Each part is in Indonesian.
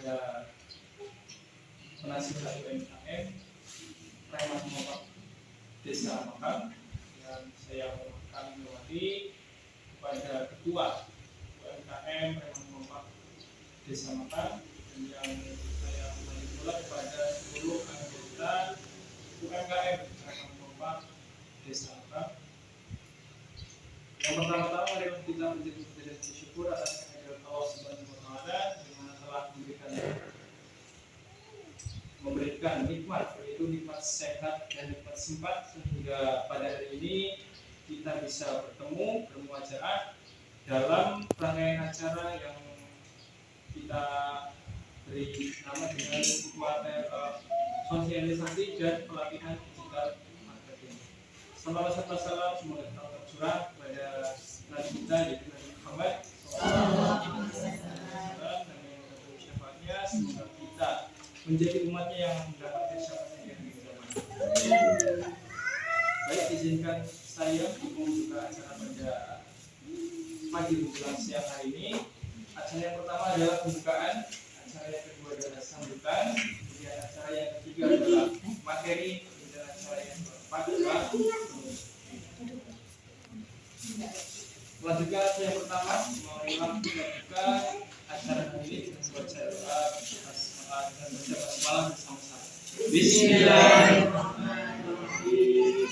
kepada penasihat UMKM Preman Kompak Desa Makam, dan saya kami hormati kepada Ketua UMKM Preman Kompak Desa Makam, dan yang saya hormati pula kepada seluruh anggota UMKM Preman Kompak Desa Makam. Yang pertama-tama mari kita menjadi bersyukur atas kehadiran Allah Subhanahu wa taala yang telah memberikan nikmat, yaitu nikmat sehat dan nikmat sempat, sehingga pada hari ini kita bisa bertemu bermuajaah dalam rangkaian acara yang kita beri nama dengan sosialisasi dan pelatihan digital marketing. Salam serta salam semoga tetap tercurah kepada Nabi kita yaitu Nabi Muhammad SAW, dan yang syafaatnya semoga kita menjadi umatnya yang mendapatkan syafaatnya di akhir zaman. Baik, izinkan saya untuk membuka acara pada pagi menjelang siang hari ini. Acara yang pertama adalah pembukaan, acara yang kedua adalah sambutan, kemudian acara yang ketiga adalah materi, dan acara yang keempat adalah melanjutkan acara yang pertama. Marilah kita buka acara hari ini dengan membaca doa dan baca basmalah bersama-sama. Bismillahirrahmanirrahim.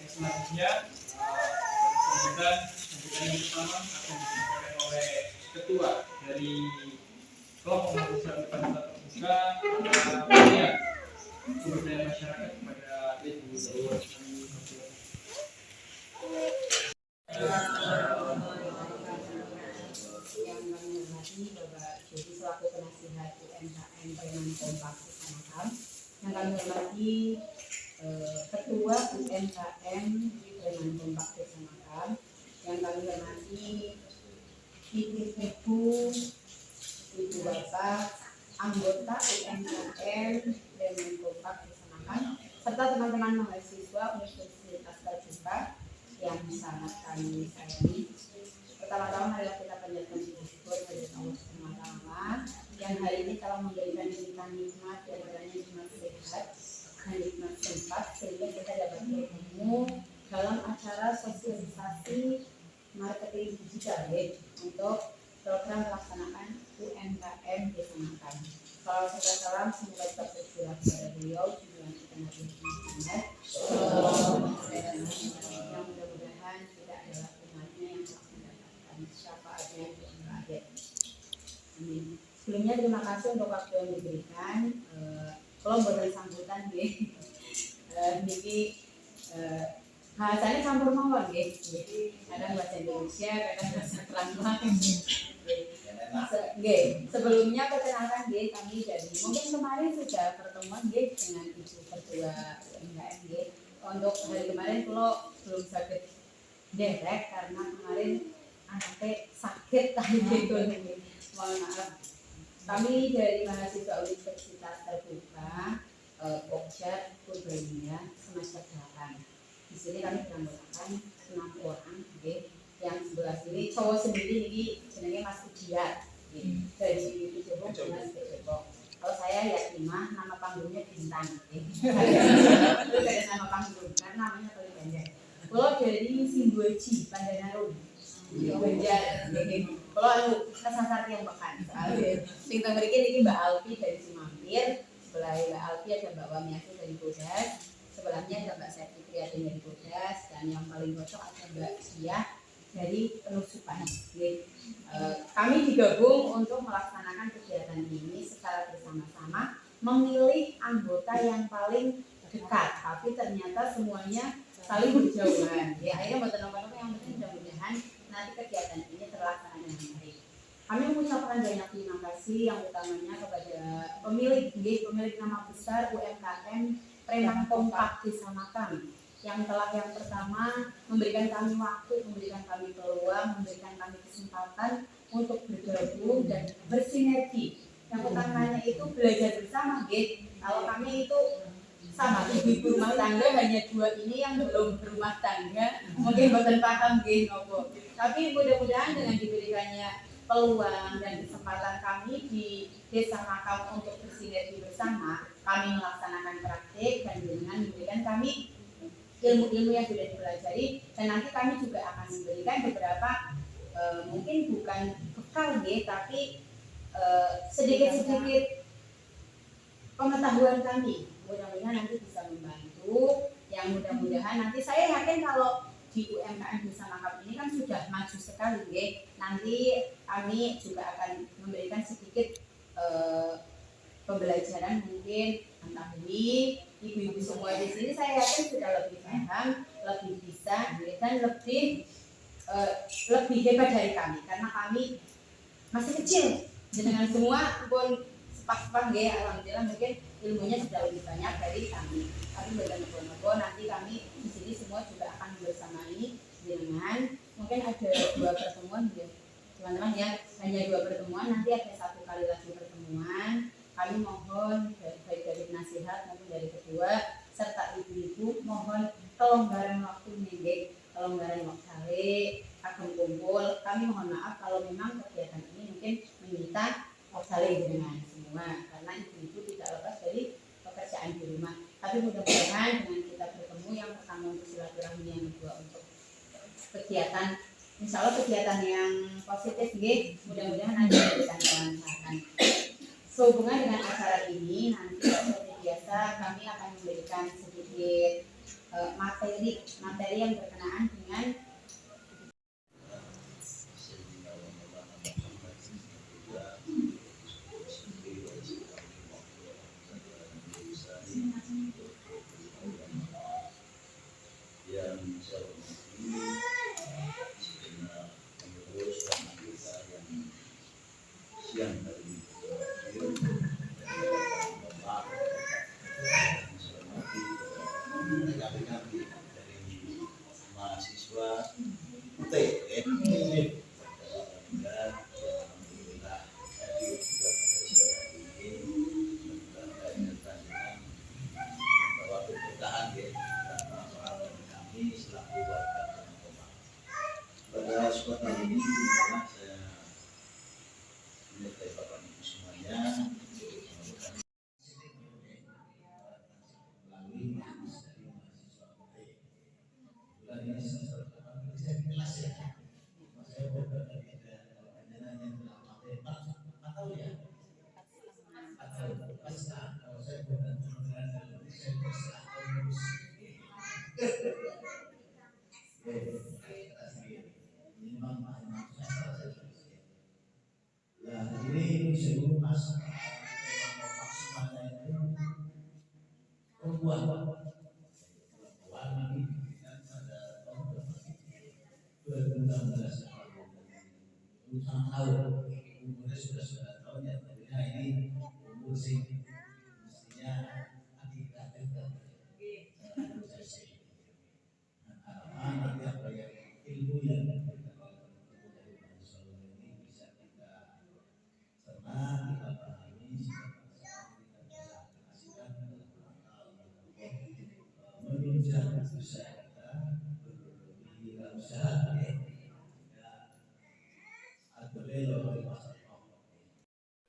Yang selanjutnya sambutan yang pertama akan disampaikan oleh Ketua dari kelompok mahasiswa Departemen Terbuka Pemberdayaan Masyarakat kepada Ibu Zawar. Bapak Jadi selaku penasihat UMKM Preman Kompak Desa Makam, yang kami hormati Ketua UMKM Preman Kompak Desa Makam, yang kami hormati ibu-ibu, ibu bapak, anggota UMKM Preman Kompak Desa Makam, serta teman-teman mahasiswa Universitas Terbuka yang sangat kami sayangi. Pertama-tama marilah kita panjatkan syukur kepada Allah Subhanahu wa taala yang hari ini telah memberikan kita nikmat, dan antaranya nikmat sehat dan nikmat sempat, sehingga kita dapat bertemu dalam acara sosialisasi marketing digital untuk program pelaksanaan UMKM Desa Makam. Salam semoga tetap tercurah kepada beliau juga kita Nabi Muhammad yang mudah-mudahan tidak adalah umatnya yang telah mendapatkan syafaatnya di akhir. Amin. Sebelumnya terima kasih untuk waktu yang diberikan. Kalau buatan sambutan niki bahasanya campur mawon kadang bahasa Indonesia, kadang bahasa Kerangka. Sebelumnya perkenalkan kami dari mungkin kemarin sudah pertemuan dengan Ibu Ketua UMKM. Untuk hari kemarin kalau belum sakit derek karena kemarin anaknya sakit tadi mohon maaf. Kami dari mahasiswa Universitas Terbuka Pokja Purbalingga semester 8. Di sini kami beranggotakan 6 orang, yang sebelah sini cowok sendiri ini jenenge Mas Ujiat, dari Jepang, Mas Jepang. Kalau saya Yatimah, nama panggungnya Bintang, terus ada nama panggung karena namanya paling pendek. Kalau dari Simboji, Pandanarum, Banjar, kalau kesasar yang bahkan soalnya sing teng mriki niki Mbak Alfi dari Cimampir, sebelah Mbak Alfi ada Mbak Wamiati dari Bodas, sebelahnya ada Mbak Septi dari Bodas, dan yang paling cocok ada Mbak Sia dari Penusukan. Kami digabung untuk melaksanakan kegiatan ini secara bersama-sama, memilih anggota yang paling dekat, tapi ternyata semuanya saling berjauhan. Akhirnya buat teman-teman yang penting mudah-mudahan nanti kegiatan ini terlaksana dengan baik. Kami mengucapkan banyak terima kasih yang utamanya kepada pemilik nama besar UMKM Preman Kompak Desa Makam yang telah yang pertama memberikan kami waktu, memberikan kami peluang, memberikan kami kesempatan untuk bergabung dan bersinergi. Yang utamanya itu belajar bersama, Kalau kami itu sama ibu rumah tangga hanya 2 ini yang belum berumah tangga, mungkin boten paham ngopo. Tapi mudah-mudahan dengan diberikannya peluang dan kesempatan kami di Desa Makam untuk bersinergi bersama, kami melaksanakan praktik dan dengan memberikan kami ilmu-ilmu yang sudah dipelajari, dan nanti kami juga akan memberikan beberapa mungkin bukan bekal tapi sedikit-sedikit pengetahuan kami, mudah-mudahan nanti bisa membantu, yang mudah-mudahan nanti saya yakin kalau di UMKM Desa Makam ini kan sudah maju sekali ya. Nanti kami juga akan memberikan sedikit pembelajaran, mungkin mengetahui ibu-ibu semua di sini saya yakin sudah lebih paham, lebih bisa dan lebih hebat dari kami, karena kami masih kecil dengan semua pun sepak-sepak ya, alhamdulillah mungkin ilmunya sudah lebih banyak dari kami. Tapi betul-betul nanti kami di sini semua juga akan bersamai dengan mungkin ada 2 pertemuan ya teman-teman ya, hanya 2 pertemuan, nanti ada 1 kali lagi pertemuan. Kami mohon baik dari nasihat maupun dari ketua serta ibu-ibu mohon kelonggaran waktu nih, kelonggaran waktu akan kumpul. Kami mohon maaf kalau memang kegiatan ini mungkin meminta saling dengan semua, karena ibu-ibu tidak lepas dari pekerjaan di rumah. Tapi mudah-mudahan dengan kita bertemu, yang pertama untuk silaturahmi, yang kedua untuk kegiatan, insya Allah kegiatan yang positif ya, mudah-mudahan ada memberikan kelancaran. Sehubungan dengan acara ini, nanti seperti biasa kami akan memberikan sedikit materi yang berkenaan dengan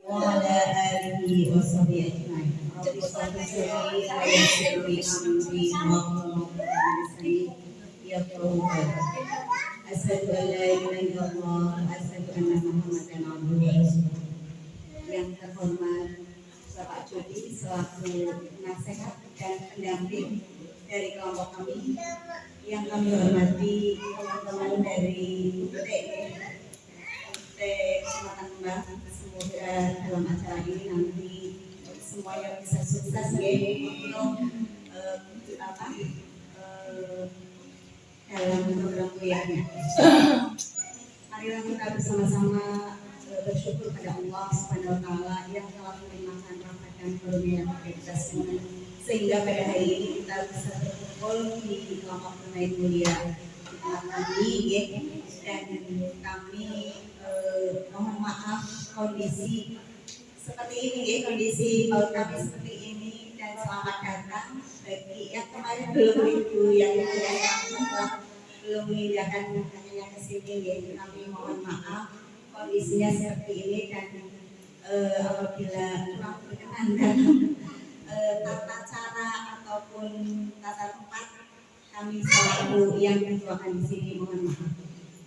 وعلى آله وصحبه أجمعين. رب صل وسلم ويسر لي أمري واغفر لي يفقهوا قولي. أشهد أن لا إله إلا الله وأشهد أن محمدا عبده ورسوله. Yang terhormat Bapak Jody selaku nasihat dan pendamping dari kelompok kami, yang kami hormati teman-teman dari Kecamatan Kembang, semoga dalam acara ini nanti semuanya bisa sukses untuk dalam program kuliahnya. Marilah kita bersama-sama bersyukur pada Allah Subhanahu wa Ta'ala yang telah melimpahkan rahmat dan karunia kepada kita semua, sehingga pada hari ini kita bisa berkumpul di kelompok bermain mulia di tempat kami, dan kami mohon maaf kondisi seperti ini, kondisi paut kami seperti ini, dan selamat datang bagi yang kemarin belum itu yang belum memindahkan hanya ke sini, kami mohon maaf kondisinya seperti ini dan apabila kurang berkenan dalam tata cara ataupun tata tempat, kami selaku yang berjualan di sini mohon maaf.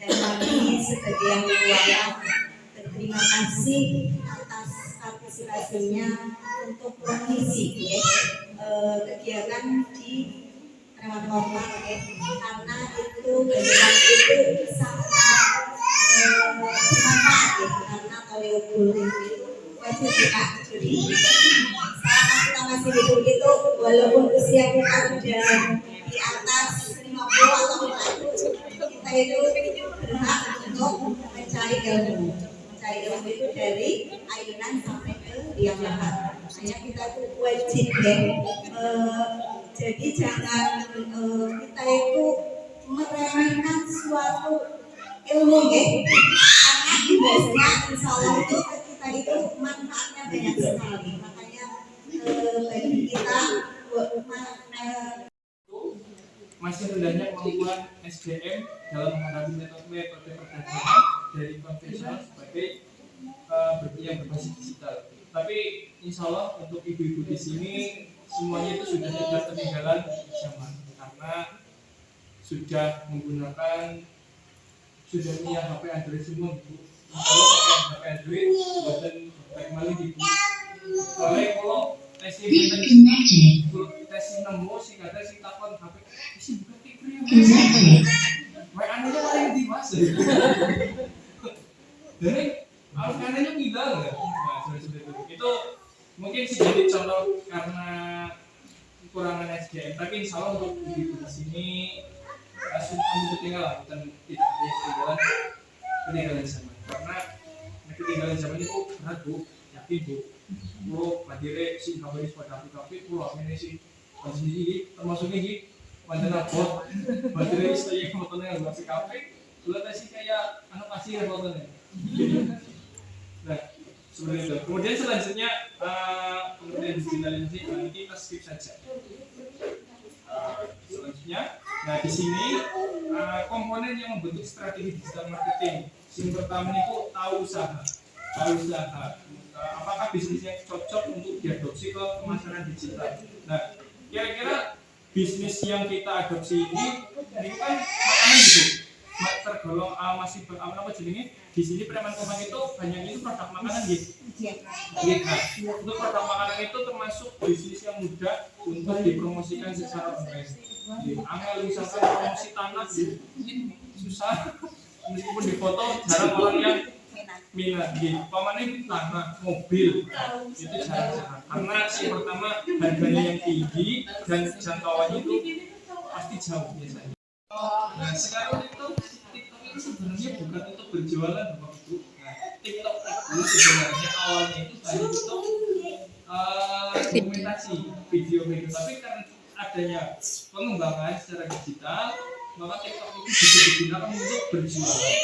Dan kami sebagai yang keluarga berterima kasih atas partisipasinya untuk mengisi kegiatan di Preman Kompak karena itu kegiatan itu sangat bermanfaat karena poliukulin itu wajib kita jadi selama kita masih hidup itu walaupun usia kita sudah di atas 50 atau 40 kita itu berhak untuk mencari ilmu itu dari ayunan sampai ke liang lahat. Hanya kita itu wajib jadi jangan kita itu meremehkan suatu ilmu karena biasanya insya Allah itu kita itu manfaatnya banyak sekali. Makanya bagi kita masih rendahnya kemampuan SDM dalam menghadapi metode perdagangan dari konvensional sebagai yang berbasis digital. Tapi insya Allah untuk ibu-ibu di sini semuanya itu sudah tidak ketinggalan zaman karena sudah menggunakan sudah punya HP Android semua bu. Kalau pakai HP Android buatan baik malah ibu. Kalau testing nemu sih kata si takon HP sih bukan tikri. Baik anehnya paling di mas. Jadi anehnya bilang nggak? Nah seperti itu mungkin sih jadi contoh karena kekurangan SDM. Tapi insya Allah untuk ibu di sini sudah ketinggalan dan tidak ketinggalan zaman karena ketinggalan zaman itu berat bu, yakin bu. Bro, materi si kabaris pada kafe pulau ini sih sendiri termasuk ini mantan abot materi istri fotonya yang masih kafe sudah sih kayak anak pasir fotonya. Nah seperti itu. Kemudian selanjutnya kemudian digitalisasi ini kita skip saja. Selanjutnya, nah di sini komponen yang membentuk strategi digital marketing. Yang pertama itu tahu usaha. Apakah bisnisnya cocok untuk diadopsi ke pemasaran digital? Nah, kira-kira bisnis yang kita adopsi ini kan makanan gitu, tergolong masih apa jenisnya? Di sini Preman Kompak itu banyak itu produk makanan gitu. Iya. Untuk produk makanan itu termasuk bisnis yang mudah untuk dipromosikan secara online. Angel misalkan promosi tanah gitu, susah. Meskipun di foto jarang orang yang minat gitu. Pamannya tanah, mobil, itu jarang. Karena yang pertama harganya yang tinggi dan jangkauannya itu pasti jauh biasanya. Nah sekarang itu TikTok itu sebenarnya bukan untuk berjualan Bapak Ibu. Nah TikTok itu sebenarnya awalnya itu hanya untuk dokumentasi video-video, tapi karena adanya pengembangan secara digital, maka TikTok itu bisa digunakan untuk berjualan.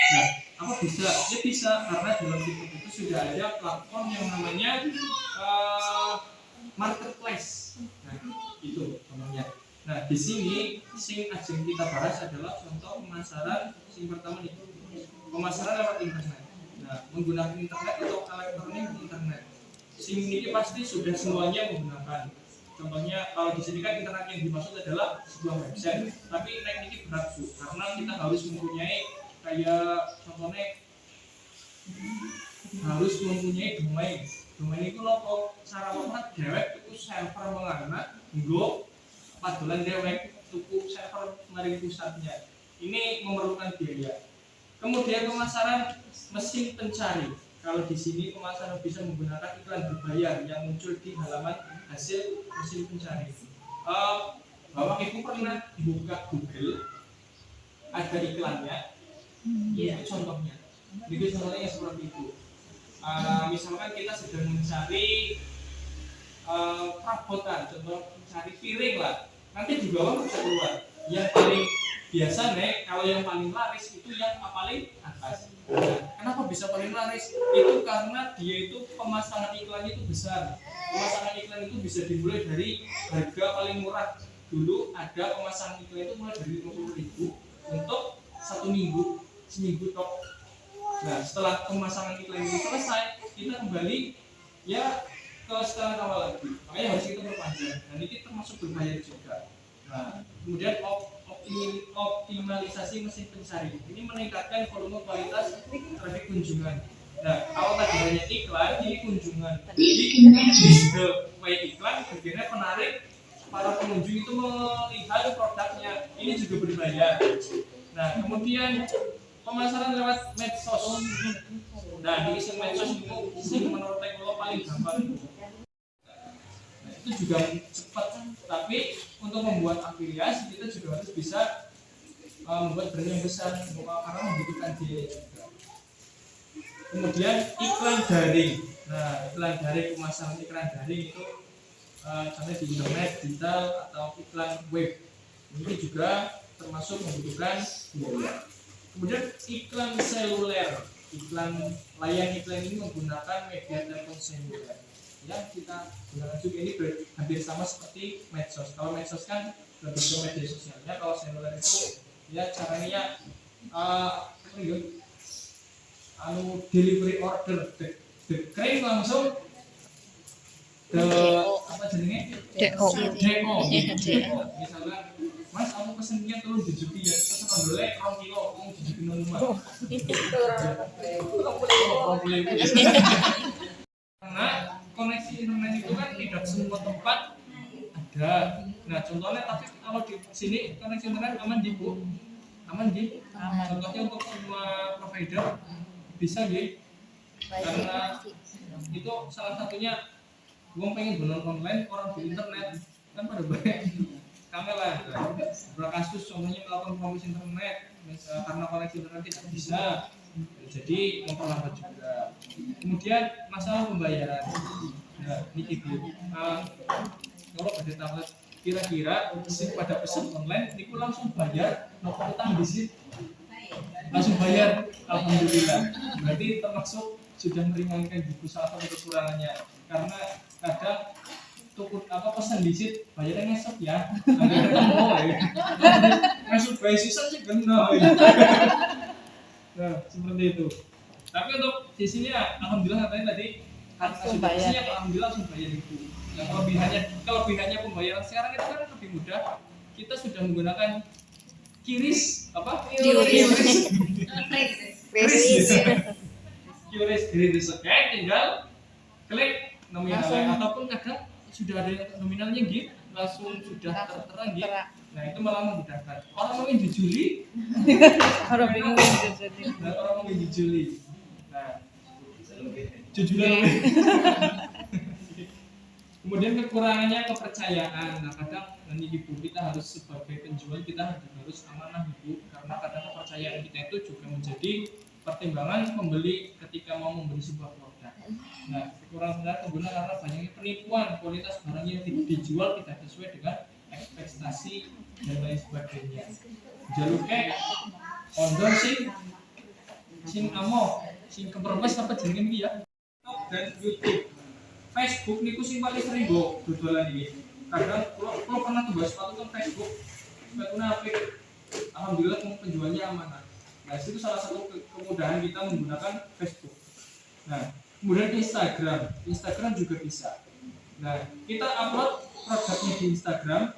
Nah, apa bisa? Ya bisa karena dalam TikTok itu sudah ada platform yang namanya marketplace. Nah, itu namanya. Nah, di sini sing ajeng kita bahas adalah contoh pemasaran sing pertama nih. Pemasaran lewat internet. Nah, menggunakan internet atau elektronik internet. Sing ini pasti sudah semuanya menggunakan. Contohnya kalau di sini kan internet yang dimaksud adalah sebuah website, tapi ini berat Bu, karena kita harus mempunyai kayak contohnya harus mempunyai domain. Domain itu loh cara membuat dewek itu server mengana, nggo padulan dewek tuku server mari pusatnya. Ini memerlukan biaya. Kemudian pemasaran mesin pencari. Kalau di sini pemasaran bisa menggunakan iklan berbayar yang muncul di halaman hasil mesin pencari. Bapak Ibu pernah buka Google, ada iklannya, itu contohnya. Itu contohnya seperti itu. Misalkan kita sedang mencari perabotan, contoh mencari piring lah, nanti di bawah bisa keluar. Yang paling biasa nih, kalau yang paling laris itu yang paling atas. Nah, kenapa bisa paling laris? Itu karena dia itu pemasangan iklannya itu besar. Pemasangan iklan itu bisa dimulai dari harga paling murah. Dulu ada pemasangan iklan itu mulai dari 50.000 untuk 1 minggu, seminggu tok. Nah, setelah pemasangan iklan itu selesai, kita kembali ya ke setelan awal lagi. Makanya harus kita perpanjang. Dan ini termasuk berbayar juga. Nah, kemudian optimalisasi mesin pencari. Ini meningkatkan volume kualitas traffic kunjungan. Nah, kalau tadi hanya iklan, ini kunjungan. Jadi iklan bagiannya menarik para pengunjung itu melihat produknya. Ini juga berbayar. Nah, kemudian pemasaran lewat medsos. Nah, di medsos itu menurut teknologi paling gampang. Nah, itu juga cepat, tapi untuk membuat afiliasi kita juga harus bisa membuat brand yang besar karena membutuhkan biaya juga. Kemudian iklan daring. Nah, iklan daring, pemasaran iklan daring itu contohnya di internet, digital atau iklan web. Ini juga termasuk membutuhkan biaya. Kemudian iklan seluler. Layan iklan ini menggunakan media telepon seluler. Yang kita gunakan juga ini hampir sama seperti medsos. Kalau medsos kan lebih ke media sosialnya, kalau seluler itu ya caranya delivery order, klaim langsung ke apa jenenge? DO. Misalnya, Mas, aku pesennya tolong dijuki ya, pesen ondole 2 kilo, aku dijuki nang rumah. Karena koneksi internet itu kan tidak semua tempat ada. Nah, contohnya tapi kalau di sini koneksi internet aman di Bu. Contohnya untuk semua provider bisa di karena itu salah satunya uang pengen download online orang di internet kan pada banyak kangen lah. Beberapa kasus contohnya melakukan promosi internet karena koneksi internet tidak bisa, jadi memperlambat juga. Kemudian masalah pembayaran. Nah, ini kalau pada tablet kira-kira pada pesan online niku langsung bayar nopo utang di sini langsung bayar, alhamdulillah. Berarti termasuk sudah meringankan juga salah satu kekurangannya, karena kadang pesan disit bayarnya ngesot ya, agak ketemu ya, masuk bayar sisa sih kena ya. Nah, seperti itu. Tapi untuk di sini ya, alhamdulillah katanya tadi karena sudah isinya alhamdulillah langsung bayar itu. Nah, kelebihannya pembayaran sekarang itu kan lebih mudah. Kita sudah menggunakan QRIS tinggal klik nominalnya, ataupun kadang sudah ada nominalnya gitu langsung sudah tertera gitu. Nah, itu malah memudahkan orang mau dijuli. Orang mau dijuli. Nah, jujulan. Kemudian kekurangannya kepercayaan. Nah, kadang nanti ibu kita harus sebagai penjual kita harus amanah ibu, karena kadang kepercayaan kita itu juga menjadi pertimbangan pembeli ketika mau membeli sebuah produk. Nah, kekurangan pengguna karena banyaknya penipuan, kualitas barang yang dijual tidak sesuai dengan ekspektasi dan lain sebagainya. Jalurnya ondor sing amo sing keperwes apa jenenge iki ya. Dan YouTube, Facebook niku sing paling sering go dodolan iki. Kadang kalau pernah tuh bahas sepatu kan Facebook, sepatunya apik. Alhamdulillah penjualnya amanah. Nah, itu salah satu kemudahan kita menggunakan Facebook. Nah, kemudian Instagram juga bisa. Nah, kita upload produknya di Instagram.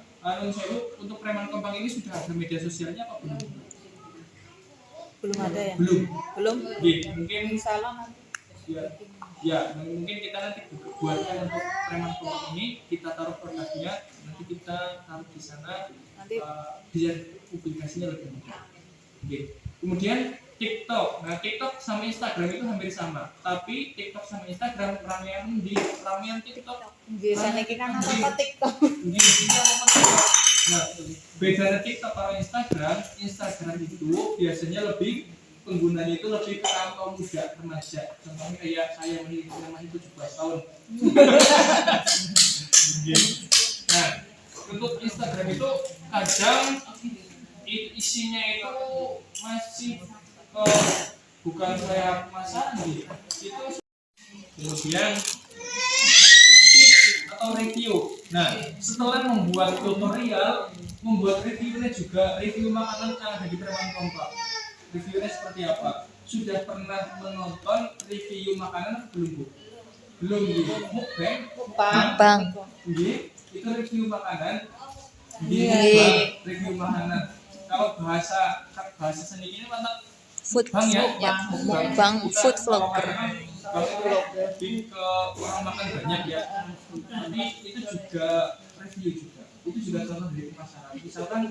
Untuk Preman Kompak ini sudah ada media sosialnya apa belum? Belum ada ya? Belum. Mungkin Insyaallah nanti. Ya, mungkin kita nanti buatnya untuk Preman Kompak ini, kita taruh produknya, nanti kita taruh di sana, biar publikasinya lebih mudah. Kemudian TikTok. Nah, TikTok sama Instagram itu hampir sama, tapi TikTok sama Instagram ramean TikTok. Biasanya kita apa TikTok. Nah, bedanya TikTok sama Instagram itu biasanya lebih penggunanya itu lebih ke kaum muda, remaja. Contohnya kayak saya masih 17 tahun. Nah, untuk Instagram itu kadang isinya itu masih bukan kayak kemasan gitu. Itu kemudian atau review. Nah, setelah membuat tutorial, membuat reviewnya juga review makanan yang ada di Preman Kompak. Reviewnya seperti apa? sudah pernah menonton review makanan atau belum Bu? Belum gitu. Mukbang? Bang. Nggih, itu review makanan. Nggih. Bang, review makanan. Kalau bahasa seni ini mantap. Food Bang ya, mukbang Kita food kalau vlogger. makanan, Bang itu lebih ke orang makan banyak ya. Tapi itu juga review juga. Itu juga contoh dari pemasaran. Misalkan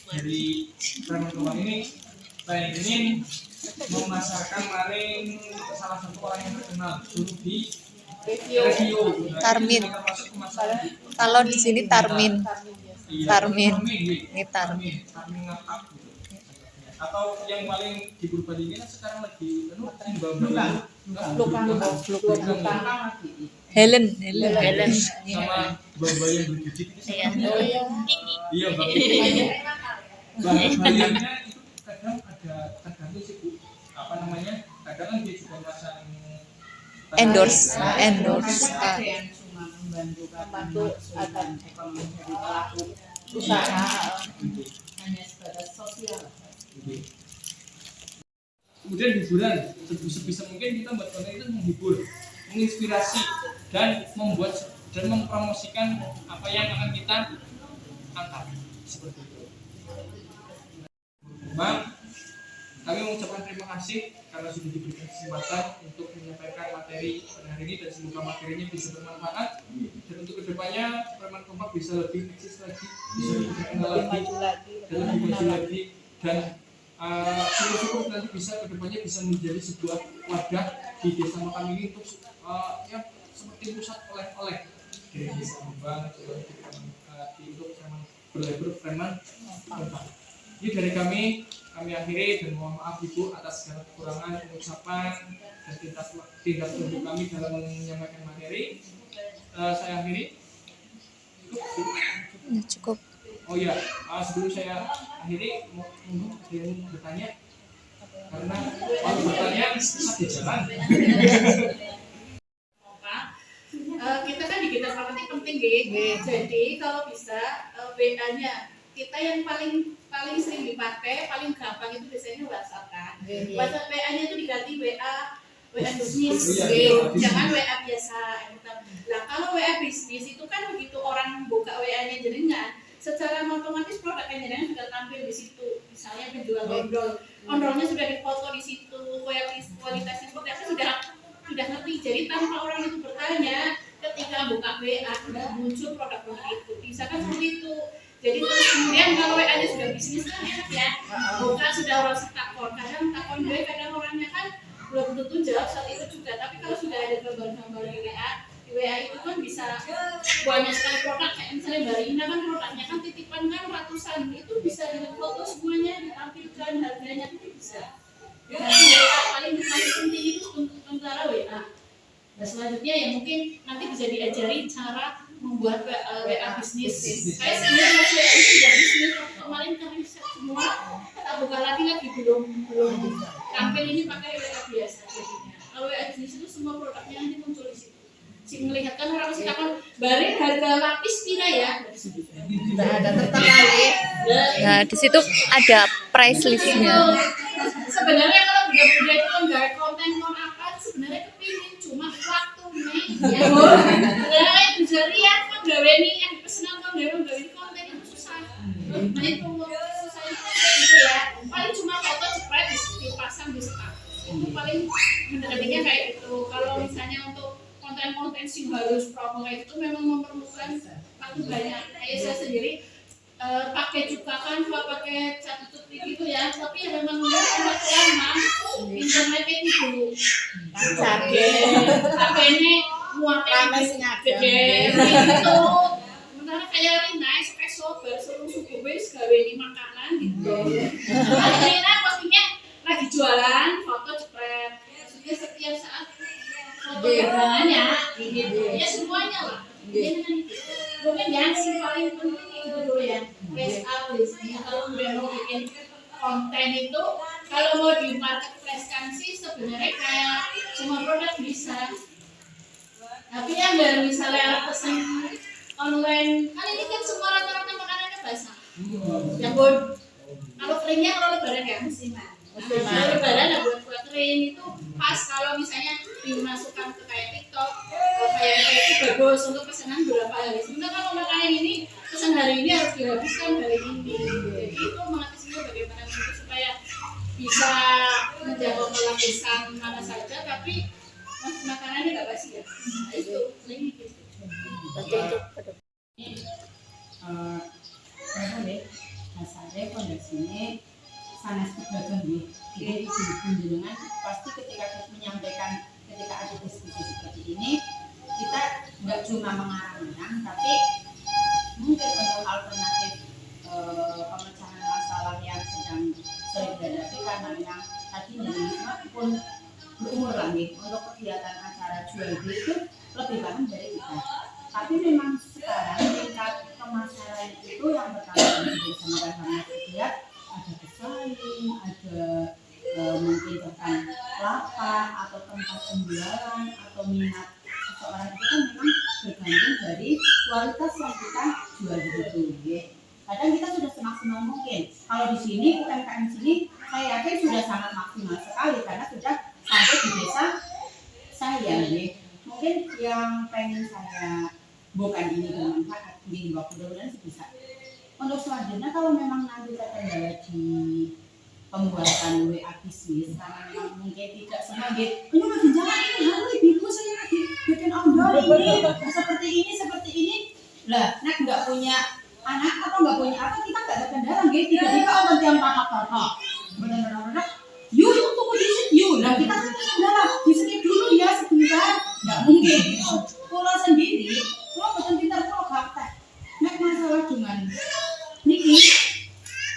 dari Preman Kembang ini, saya ingin memasarkan maring salah satu orang yang terkenal suruh di review. Nah, Tarmin. itu juga termasuk pemasaran. Kalau di sini Tarmin. Iya, Tarmin. Ini Ini Tarmin. Tarmin ngakak gitu. Atau yang paling di Purbalingga sekarang lagi Helen. sama bamba yang bergigit itu Iya. iya bang. Bayarnya itu kadang ada tergantung sih Bu. Apa namanya? Kadang kan dia juga masang Endorse. Ada yang cuma membantu agar ekonomi dari pelaku usaha hanya sebatas sosial. Kemudian hiburan, sebisa mungkin kita buat konten itu menghibur, menginspirasi, dan membuat dan mempromosikan apa yang akan kita angkat seperti itu. Bang, kami mengucapkan terima kasih karena sudah diberikan kesempatan untuk menyampaikan materi pada hari ini dan semoga materinya bisa bermanfaat dan untuk kedepannya Preman Kompak bisa lebih eksis lagi, bisa lebih terkenal lagi, dan lebih maju lagi dan syukur-syukur nanti bisa kedepannya bisa menjadi sebuah wadah di desa Makam ini untuk ya seperti pusat oleh-oleh dari desa Kembang untuk Preman berlabel Preman Kompak. Ini dari kami akhiri dan mohon maaf Ibu atas segala kekurangan pengucapan dan tindak tanduk kami dalam menyampaikan materi. Saya akhiri. Cukup. Oh iya, sebelum saya akhiri mau ada yang bertanya karena kalau bertanya bisa di jalan. Kita kan digital marketing penting jadi kalau bisa WA-nya kita yang paling sering dipakai, paling gampang itu biasanya WhatsApp kan. WhatsApp WA-nya itu diganti WA bisnis, jangan WA biasa. Nah kalau WA bisnis itu kan begitu orang buka WA-nya jenengan, secara otomatis produk jenengan sudah tampil di situ. Misalnya penjual ondolnya sudah difoto di situ, kualitas produknya sudah ngerti. Jadi tanpa orang itu bertanya, ketika buka WA sudah muncul produk-produk itu. Bisa kan seperti itu. Jadi terus kemudian kalau WA-nya sudah bisnis kan enak ya, bukan sudah orang takon. Kadang takon gue, kadang orangnya kan belum tentu jawab saat itu juga. Tapi kalau sudah ada gambar-gambar di WA itu kan bisa banyak sekali produk. Kayak misalnya Mbak Rina kan produknya kan titipan kan ratusan, itu bisa dengan foto semuanya ditampilkan, harganya itu bisa. Dan WA paling penting itu untuk antara WA. Nah selanjutnya ya mungkin nanti bisa diajari cara membuat WA bisnis. Kayak sebenarnya WA itu sudah bisnis kemarin kami semua tak buka lagi belum tampil ini pakai WA biasa jadinya. Kalau WA bisnis itu semua produknya nanti muncul di situ. Si melihatkan orang masih takon barin harga lapis pira ya. Tidak ada tertera ya. Nah, di situ ada price listnya. Sebenarnya kalau beda-beda itu nggak konten apa sebenarnya kepingin cuma waktu nih ya. Nah, bisa lihat kan gaweni yang pesanan kan gaweni konten itu susah. Nah itu susah itu ya. Paling cuma foto jepret dipasang di status. Itu paling mendekatinya kayak gitu. Kalau misalnya untuk konten-konten sih harus promo kayak itu memang memerlukan waktu banyak. Kayak saya sendiri pakai juga kan pakai cat tutut gitu ya, tapi ya memang waktu lama internetnya itu pakai ini muatnya gede gitu. Sementara kayak Rina esok baru subuh wis gawe ini makanan gitu. Rina pastinya lagi jualan foto jepret, maksudnya setiap saat foto dagangannya ya semuanya lah. Ini kan mungkin yang sih paling penting itu dulu ya, base up listnya. Kalau udah mau bikin konten itu, kalau mau di marketplace-kan sih sebenarnya kayak semua produk bisa. Tapi yang baru misalnya pesan online, kan ini kan semua rata-rata makanannya basah. Ya bun, kalau keringnya kalau lebaran ya musiman. Lebaran ada buat catering itu pas kalau misalnya dimasukkan ke kayak TikTok, kayak itu bagus untuk pesanan berapa hari. Sebenarnya kalau makanan ini pesan hari ini harus dihabiskan hari ini. Jadi itu mengantisipasi bagaimana supaya bisa menjawab lapisan mana saja, tapi makanannya nggak basi ya. Nah, itu paling gitu. Dasarnya kondisinya sanes kebagian nih. Jadi ibu-ibu jenengan pasti ketika kita menyampaikan ketika ada diskusi seperti ini, kita nggak cuma mengarang-arang, tapi mungkin untuk alternatif pemecahan masalah yang sedang sering dihadapi karena memang tadi jenengan pun berumur lagi untuk kegiatan acara jual beli itu lebih paham dari kita. Tapi memang sekarang tingkat pemasaran itu yang pertama bersama sama setiap ada pesaing, ada mungkin bahkan lapak atau tempat penjualan atau minat seseorang itu kan memang bergantung dari kualitas yang kita jual begitu. Ya. Kadang kita sudah semaksimal mungkin. Kalau di sini UMKM sini saya yakin sudah sangat maksimal sekali karena sudah sampai di desa saya. Ya. Mungkin yang pengen saya bukan ini bermanfaat di waktu mudah-mudahan sih bisa. Untuk selanjutnya kalau memang nanti terkendala di pembuatan WA bisnis karena memang mungkin tidak semua gitu. Ini lagi jalan ini hari ibu saya lagi bikin ondel ini seperti ini. Lah, nek nggak punya anak atau nggak punya apa kita nggak ada kendala gitu. Tiba-tiba orang yang kakak-kakak benar-benar yuk tunggu di situ yuk. Nah kita kan kendala di skip dulu ya sebentar. Nggak mungkin gitu. Pulau sendiri, pulau betul pintar pulau praktek. Nek masalah dengan niki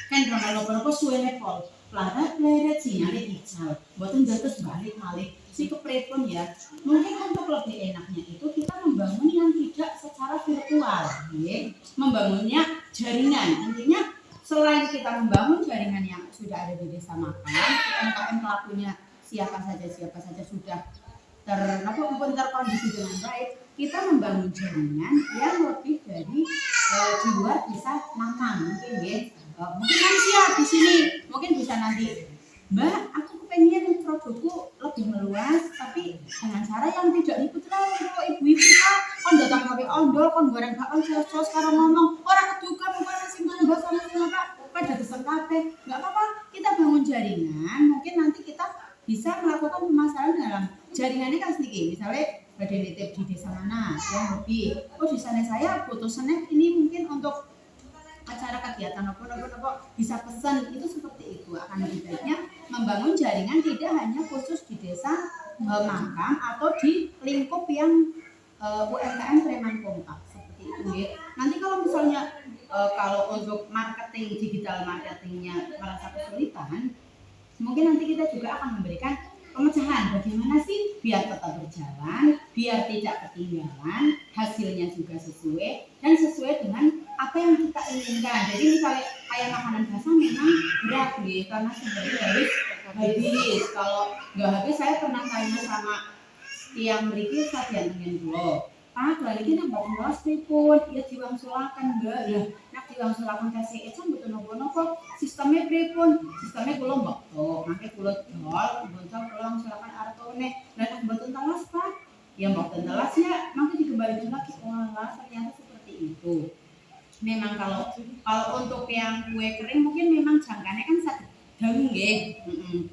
kan kalau suwe nepol pelada pleret sinyalnya hijau buatan jatuh balik si keprepon ya. Mungkin untuk lebih enaknya itu kita membangun yang tidak secara virtual ya. Membangunnya jaringan. Intinya selain kita membangun jaringan yang sudah ada di desa makan, UMKM pelakunya siapa saja sudah terkondisi dengan baik, kita membangun jaringan yang lebih dari di luar desa makan mungkin ya. Mungkin manusia di sini mungkin bisa nanti Mbak, aku pengen produkku lebih meluas tapi dengan cara yang tidak ribet lah. Kalau ibu-ibu kan datang kafe ondol kan goreng bakal jos sekarang ngomong orang keduka bukan nasi mangga sama apa pada pesan kafe nggak apa-apa, kita bangun jaringan. Mungkin nanti kita bisa melakukan pemasaran dalam jaringannya kan sedikit. Misalnya ada nitip di desa mana yang lebih di sana saya butuh snack ini mungkin untuk acara kegiatan apa bisa pesan itu seperti itu. Akan lebih baiknya membangun jaringan tidak hanya khusus di desa Makam atau di lingkup yang UMKM Preman Kompak seperti itu ya. Nanti kalau misalnya kalau untuk marketing digital marketingnya merasa kesulitan, mungkin nanti kita juga akan memberikan pemecahan bagaimana sih biar tetap berjalan, biar tidak ketinggalan, hasilnya juga sesuai dan sesuai dengan apa yang kita inginkan. Jadi misalnya kayak makanan basah memang berat gitu karena sebenarnya harus habis. Kalau nggak habis saya pernah tanya sama tiang mriki sajian tengen dulu. Pak, lagi nang mbok ngelos pripun? Ya diwangsulaken, Mbak. Lah, nek diwangsulaken KCE kan mboten napa-napa. Sistemnya pripun? Sistemnya kula mbok tok, mangke kula dol, mboten kula wangsulaken artone. Lah nek mboten telas, Pak. Ya mboten telas ya, mangke dikembalikan lagi. Wah, ternyata seperti itu. Memang kalau untuk yang kue kering mungkin memang jangkanya kan sedang nggih.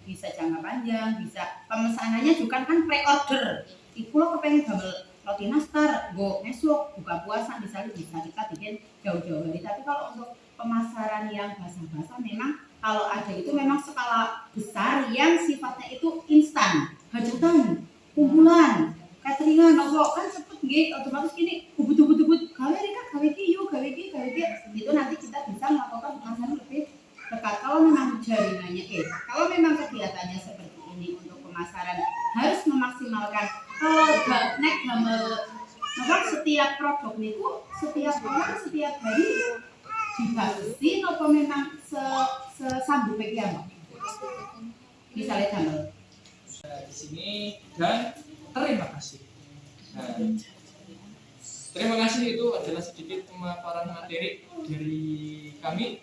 Bisa jangka panjang, bisa pemesanannya juga kan pre-order. Iku lo kepengen gamel roti nastar, esok buka puasa misalnya bisa kita bikin jauh-jauh hari. Tapi kalau untuk pemasaran yang basah-basah memang kalau ada itu memang skala besar yang sifatnya itu instan, hajatan, kumpulan, cateringan, nopo kan cepet gitu, otomatis gini, bubut, gawe iki yuk, gawe iki, itu nanti kita bisa melakukan pemasaran lebih dekat. Kalau memang jaringannya, kalau memang kegiatannya seperti ini untuk pemasaran harus memaksimalkan. Kalau nek gamel setiap produk niku setiap orang setiap hari dibatasi apa memang sesambung iki ya, Mbak? Misalnya gamel di sini dan terima kasih. Terima kasih itu adalah sedikit pemaparan materi dari kami.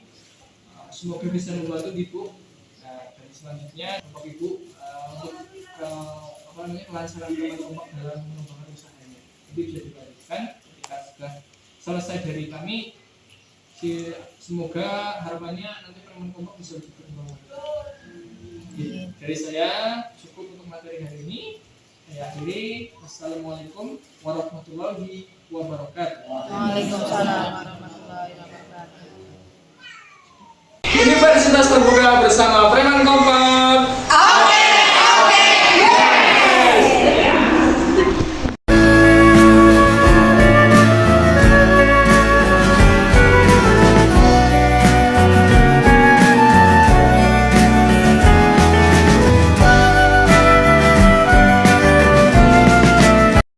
Semoga bisa membantu Ibu. Dari selanjutnya Bapak Ibu untuk kelancaran Preman Kompak dalam mengembangkan usahanya itu bisa dilanjutkan ketika sudah selesai dari kami. Semoga harapannya nanti Preman Kompak bisa berkembang. Dari saya cukup untuk materi hari ini. Saya akhiri. Wassalamualaikum warahmatullahi wabarakatuh. Waalaikumsalam warahmatullahi wabarakatuh. Universitas terbuka bersama Preman Kompak.